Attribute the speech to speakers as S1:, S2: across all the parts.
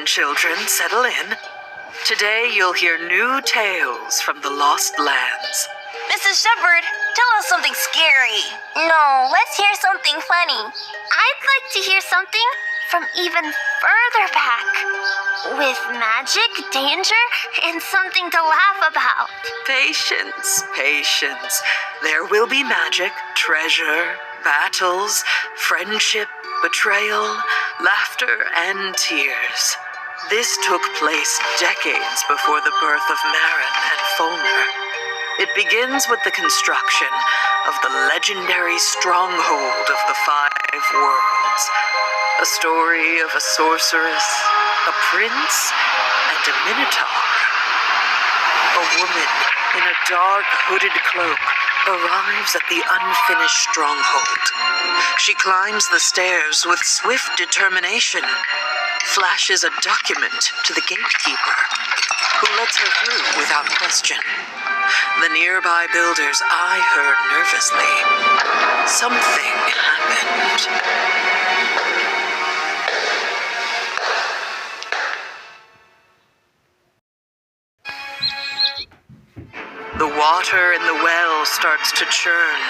S1: Listen, children, settle in. Today you'll hear new tales from the Lost Lands.
S2: Mrs. Shepherd, tell us something scary.
S3: No, let's hear something funny. I'd like to hear something from even further back. With magic, danger, and something to laugh about.
S1: Patience, patience. There will be magic, treasure, battles, friendship, betrayal, laughter, and tears. This took place decades before the birth of Marin and Fulner. It begins with the construction of the legendary stronghold of the Five Worlds. A story of a sorceress, a prince, and a minotaur. A woman in a dark hooded cloak arrives at the unfinished stronghold. She climbs the stairs with swift determination, flashes a document to the gatekeeper, who lets her through without question. The nearby builders eye her nervously. Something happened. The water in the well starts to churn.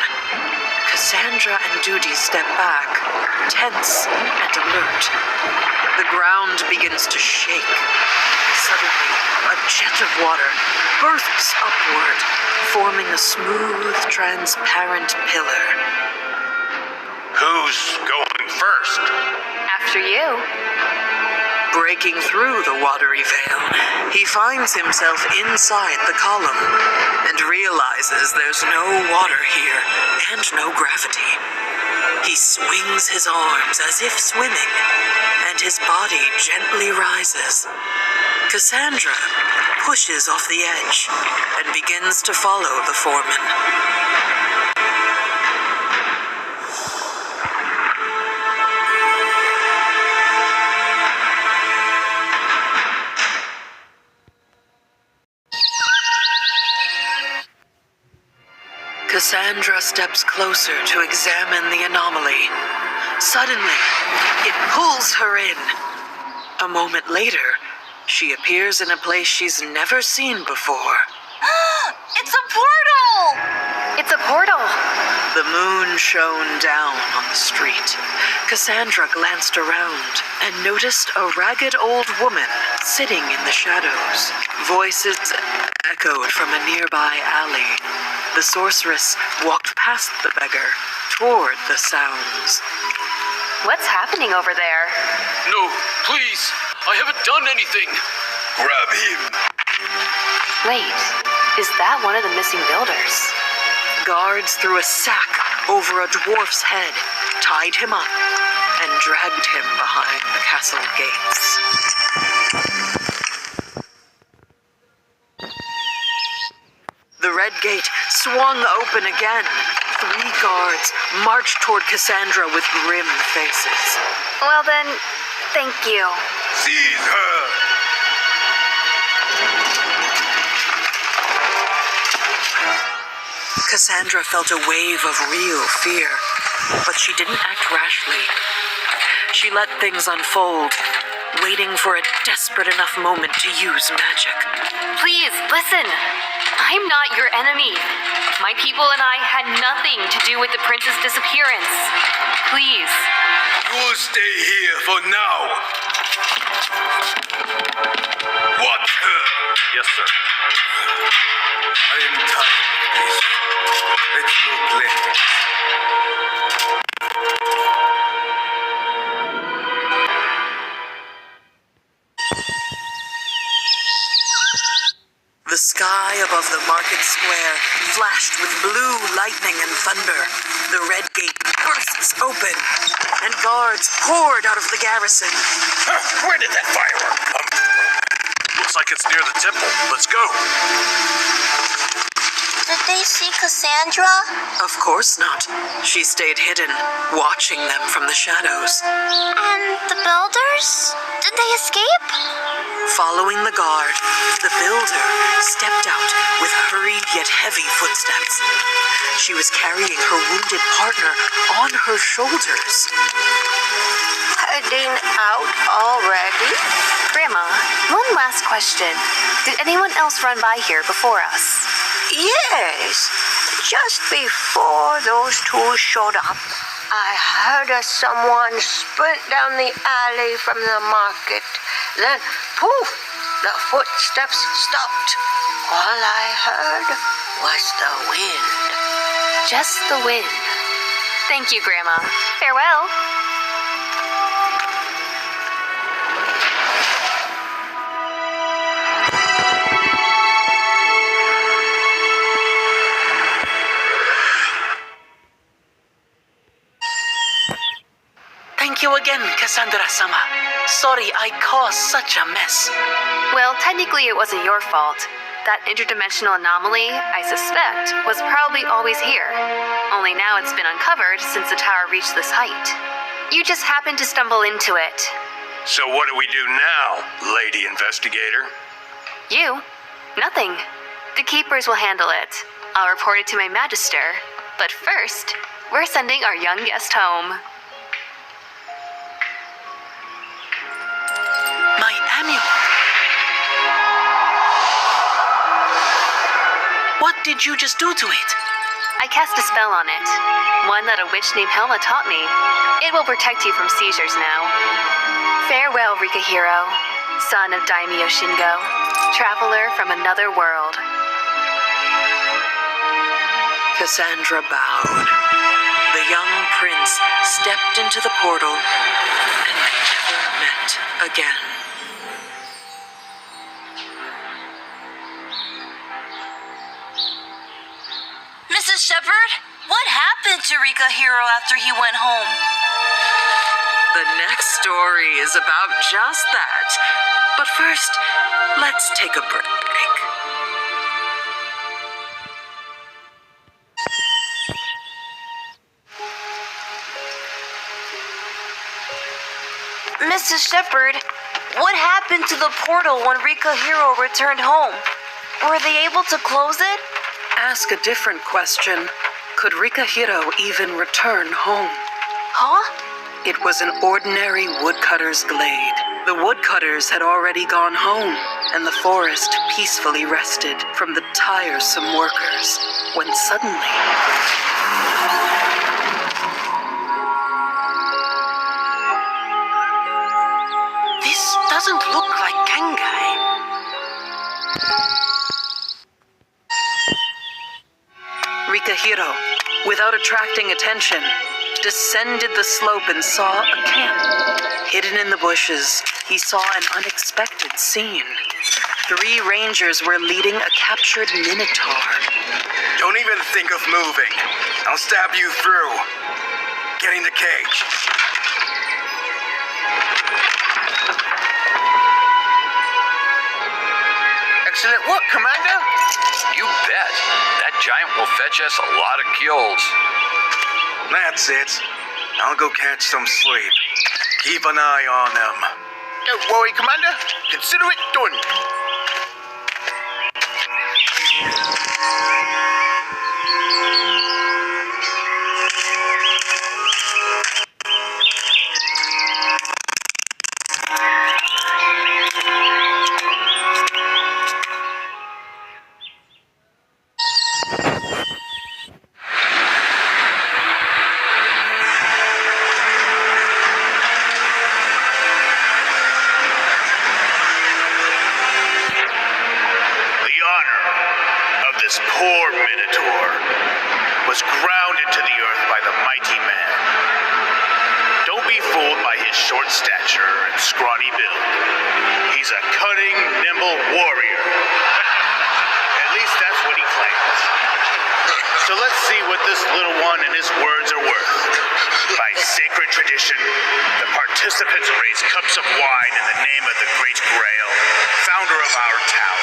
S1: Cassandra and Duty step back, tense and alert. The ground begins to shake. Suddenly, a jet of water bursts upward, forming a smooth, transparent pillar.
S4: Who's going first?
S2: After you.
S1: Breaking through the watery veil, he finds himself inside the column and realizes there's no water here and no gravity. He swings his arms as if swimming, and his body gently rises. Cassandra pushes off the edge and begins to follow the foreman. Cassandra steps closer to examine the anomaly. Suddenly, it pulls her in. A moment later, she appears in a place she's never seen before.
S2: It's a portal! It's a portal.
S1: The moon shone down on the street. Cassandra glanced around and noticed a ragged old woman sitting in the shadows. Voices echoed from a nearby alley. The sorceress walked past the beggar, toward the sounds.
S2: What's happening over there?
S5: No, please! I haven't done anything!
S4: Grab him!
S2: Wait, is that one of the missing builders?
S1: Guards threw a sack over a dwarf's head, tied him up, and dragged him behind the castle gates. The red gate swung open again. 3 guards marched toward Cassandra with grim faces.
S2: Well then, thank you.
S4: Seize her!
S1: Cassandra felt a wave of real fear, but she didn't act rashly. She let things unfold, waiting for a desperate enough moment to use magic.
S2: Please, listen. I'm not your enemy. My people and I had nothing to do with the prince's disappearance. Please.
S4: You'll stay here for now. Watch her.
S5: Yes, sir.
S4: I am tired of this. Let's go play.
S1: The sky above the market square flashed with blue lightning and thunder. The red gate bursts open, and guards poured out of the garrison.
S4: Where did that firework come from?
S5: Looks like it's near the temple. Let's go.
S3: Did they see Cassandra?
S1: Of course not. She stayed hidden, watching them from the shadows.
S3: And the builders? Did they escape?
S1: Following the guard, the builder stepped out with hurried yet heavy footsteps. She was carrying her wounded partner on her shoulders.
S3: Heading out already?
S2: Grandma, one last question. Did anyone else run by here before us?
S6: Yes, just before those two showed up, I heard someone sprint down the alley from the market. Then, poof, the footsteps stopped. All I heard was the wind.
S2: Just the wind. Thank you, Grandma. Farewell.
S1: Thank you again, Cassandra-sama. Sorry I caused such a mess.
S2: Well, technically it wasn't your fault. That interdimensional anomaly, I suspect, was probably always here. Only now it's been uncovered since the tower reached this height. You just happened to stumble into it.
S4: So what do we do now, Lady Investigator?
S2: You? Nothing. The keepers will handle it. I'll report it to my magister. But first, we're sending our young guest home.
S1: My amulet. What did you just do to it?
S2: I cast a spell on it. One that a witch named Helma taught me. It will protect you from seizures now. Farewell, Rikahiro, son of Daimyo Shingo, traveler from another world.
S1: Cassandra bowed. The young prince stepped into the portal, and they never met again.
S7: Mrs. Shepard, what happened to Rikahiro after he went home?
S1: The next story is about just that. But first, let's take a break.
S7: Mrs. Shepard, what happened to the portal when Rikahiro returned home? Were they able to close it?
S1: Ask a different question. Could Rikahiro even return home?
S7: Huh?
S1: It was an ordinary woodcutter's glade. The woodcutters had already gone home, and the forest peacefully rested from the tiresome workers, when suddenly... This doesn't look like Kengai. Rikahiro, without attracting attention, descended the slope and saw a camp. Hidden in the bushes, he saw an unexpected scene. 3 rangers were leading a captured minotaur.
S4: Don't even think of moving. I'll stab you through. Get in the cage.
S5: Excellent work, Commander.
S8: You bet. That giant will fetch us a lot of kills.
S4: That's it. I'll go catch some sleep. Keep an eye on them.
S5: Don't worry, Commander. Consider it done.
S9: This poor Minotaur was grounded to the earth by the mighty man. Don't be fooled by his short stature and scrawny build. He's a cunning, nimble warrior. At least that's what he claims. So let's see what this little one and his words are worth. By sacred tradition, the participants raise cups of wine in the name of the Great Grail, founder of our town.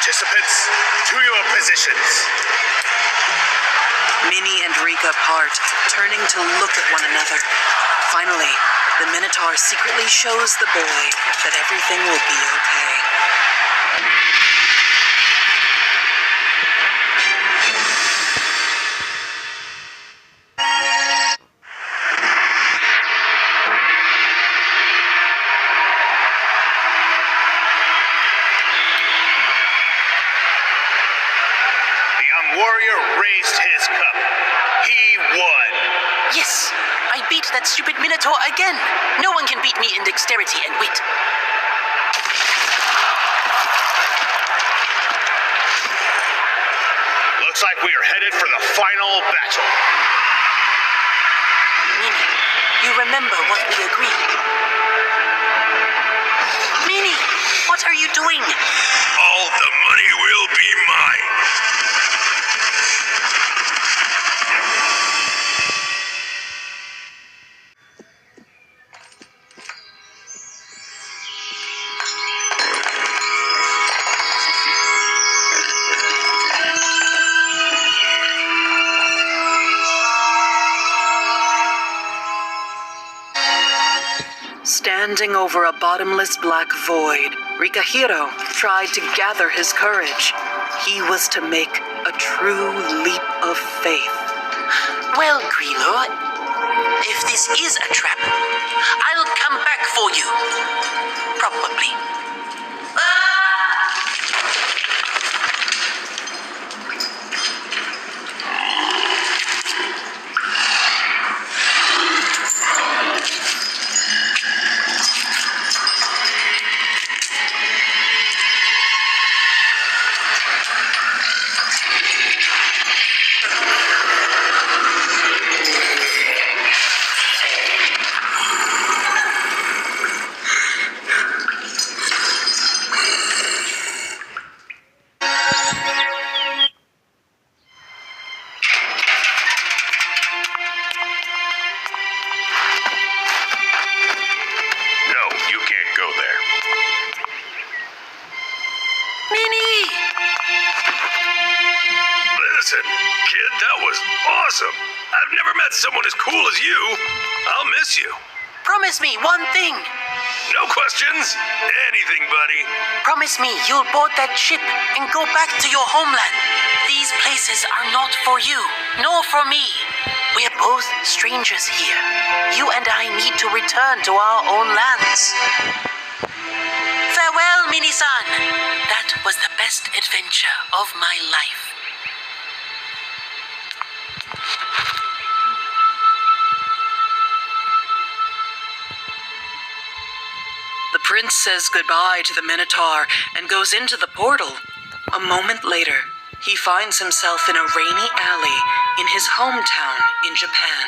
S9: Participants, to your positions.
S1: Minnie and Rika part, turning to look at one another. Finally, the Minotaur secretly shows the boy that everything will be okay.
S9: The young warrior raised his cup. He won.
S10: Yes, I beat that stupid Minotaur again. No one can beat me in dexterity and wit.
S9: Looks like we are headed for the final battle.
S10: Minnie, you remember what we agreed? Minnie, what are you doing?
S9: All the money will be mine.
S1: Standing over a bottomless black void, Rikahiro tried to gather his courage. He was to make a true leap of faith.
S10: Well, Grillo, if this is a trap, I'll come back for you. Probably.
S9: No, you can't go there.
S10: Minnie!
S4: Listen, kid, that was awesome. I've never met someone as cool as you. I'll miss you.
S10: Promise me one thing.
S4: No questions? Anything, buddy.
S10: Promise me you'll board that ship and go back to your homeland. These places are not for you, nor for me. We're both strangers here. You and I need to return to our own lands. Farewell, Minnie-san. That was the best adventure of my life.
S1: The prince says goodbye to the Minotaur and goes into the portal. A moment later, he finds himself in a rainy alley in his hometown in Japan.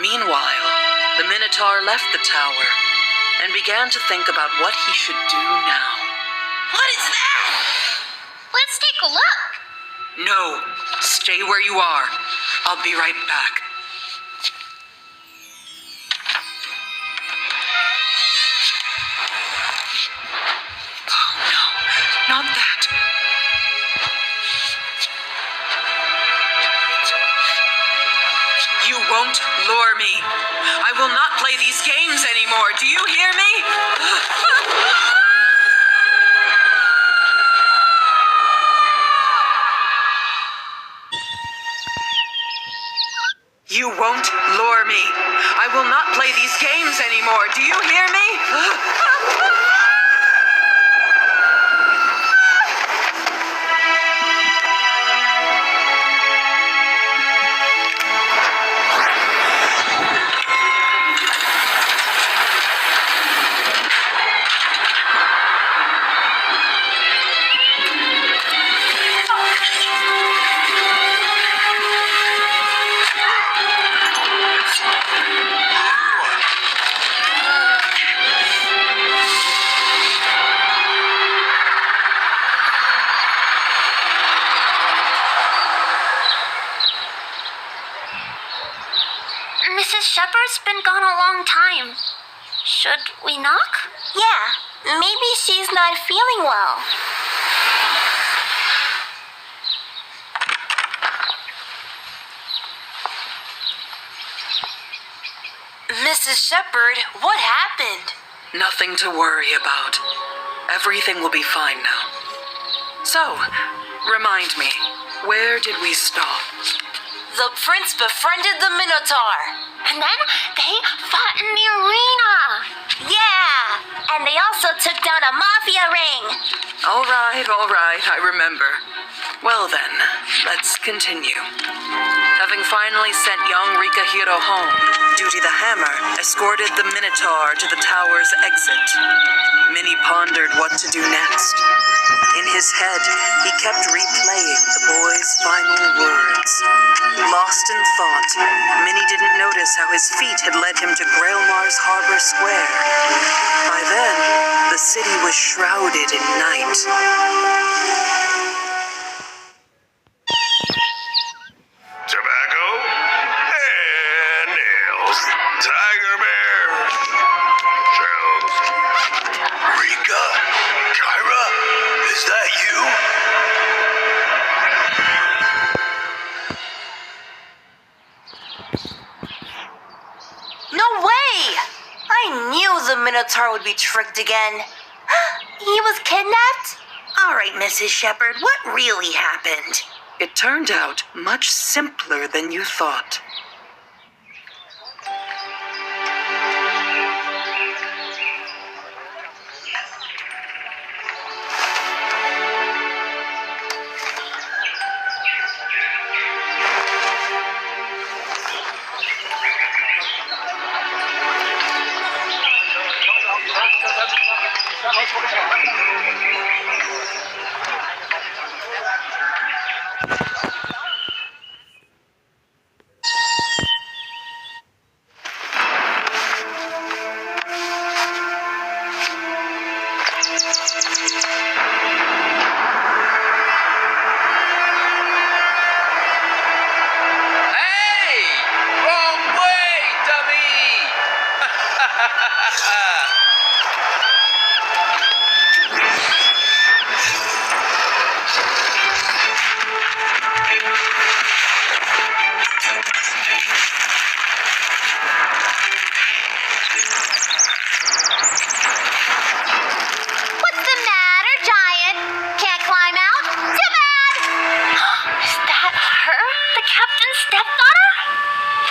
S1: Meanwhile, the Minotaur left the tower and began to think about what he should do now.
S10: What is that?
S3: Let's take a look.
S1: No, stay where you are. I'll be right back. Oh no, not that. You won't lure me. I will not play these games anymore. Do you hear me? You won't lure me. I will not play these games anymore. Do you hear me?
S3: Mrs. Shepard's been gone a long time. Should we knock? Yeah, maybe she's not feeling well.
S7: Mrs. Shepard, what happened?
S1: Nothing to worry about. Everything will be fine now. So, remind me, where did we stop?
S7: The prince befriended the Minotaur.
S3: And then they fought in the arena. Yeah, and they also took down a mafia ring.
S1: All right, I remember. Well then, let's continue. Having finally sent young Rikahiro home, Duty the Hammer escorted the Minotaur to the tower's exit. Minnie pondered what to do next. In his head, he kept replaying the boy's final words. Lost in thought, Minnie didn't notice how his feet had led him to Grailmar's Harbor Square. By then, the city was shrouded in night.
S4: Tobacco and nails. Tiger bear. Shells. Rika? Kyra? Is that you?
S7: No way! I knew the Minotaur would be tricked again.
S3: He was kidnapped? All right, Mrs. Shepard, what really happened?
S1: It turned out much simpler than you thought.
S8: Hey! Wrong way, dummy!
S3: What's the matter, Giant? Can't climb out? Too bad! Is that her? The captain's stepdaughter?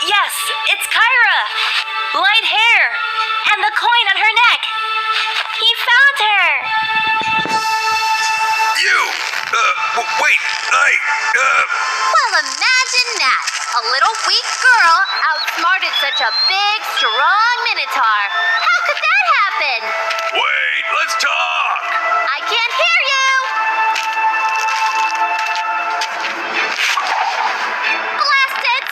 S7: Yes, it's Kyra. Light hair.
S3: And the coin on her neck. He found her.
S4: You! Wait,
S3: Well, imagine that. A little weak girl outsmarted such a big, strong minotaur. How could that happen?
S4: wait, let's talk!
S3: I can't hear you. Blast it!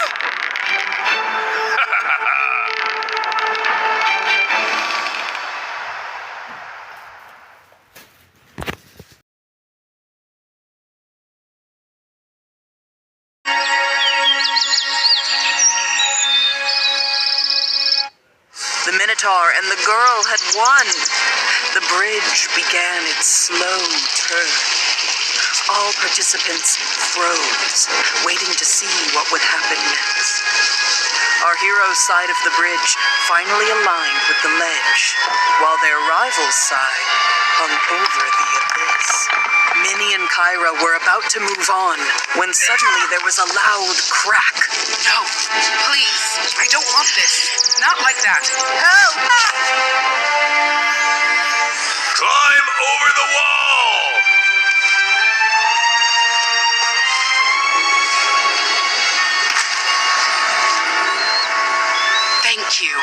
S1: The Minotaur and the girl had won. The bridge began its slow turn. All participants froze, waiting to see what would happen next. Our hero's side of the bridge finally aligned with the ledge, while their rival's side hung over the abyss. Minnie and Kyra were about to move on when suddenly there was a loud crack.
S11: No, please. I don't want this. Not like that. Help!
S4: Climb over the wall!
S1: Thank you.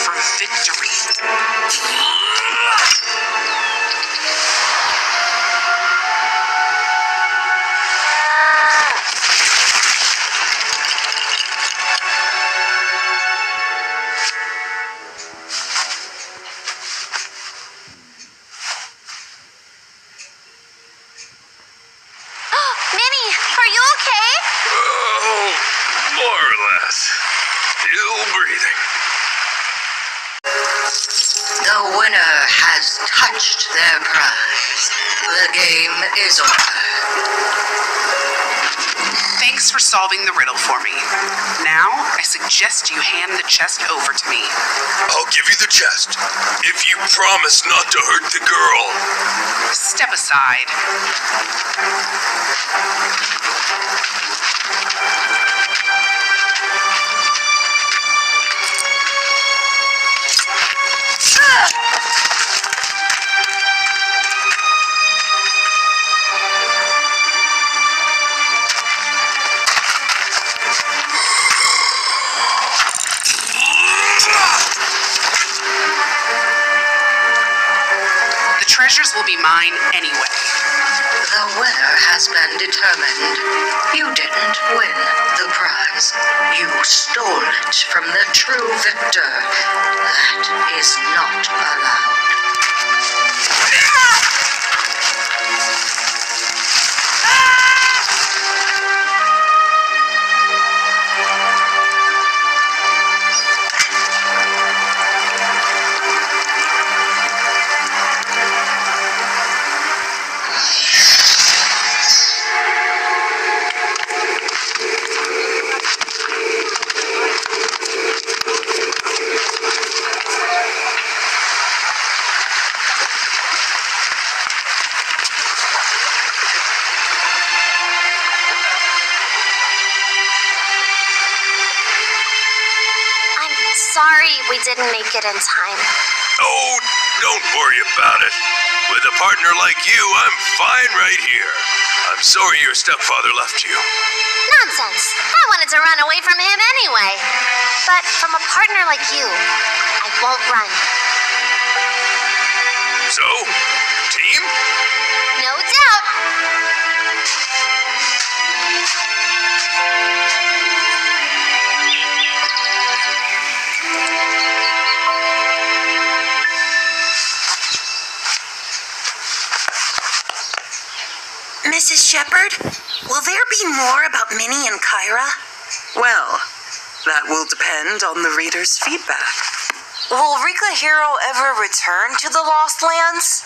S11: For victory.
S3: Minnie, are you okay?
S4: Oh, more or less. Still breathing.
S6: The The winner has touched their prize. The game is over.
S11: Thanks for solving the riddle for me. Now, I suggest you hand the chest over to me.
S4: I'll give you the chest if you promise not to hurt the girl.
S11: Step aside. The treasures will be mine anyway.
S6: The winner has been determined. You didn't win the prize. You stole it from the true victor. That is not allowed.
S3: Sorry we didn't make it in time.
S4: Oh, don't worry about it. With a partner like you, I'm fine right here. I'm sorry your stepfather left you.
S3: Nonsense. I wanted to run away from him anyway. But from a partner like you, I won't run.
S4: So, team?
S3: No doubt.
S6: Mrs. Shepard, will there be more about Minnie and Kyra?
S1: Well, that will depend on the reader's feedback.
S7: Will Rika Hero ever return to the Lost Lands?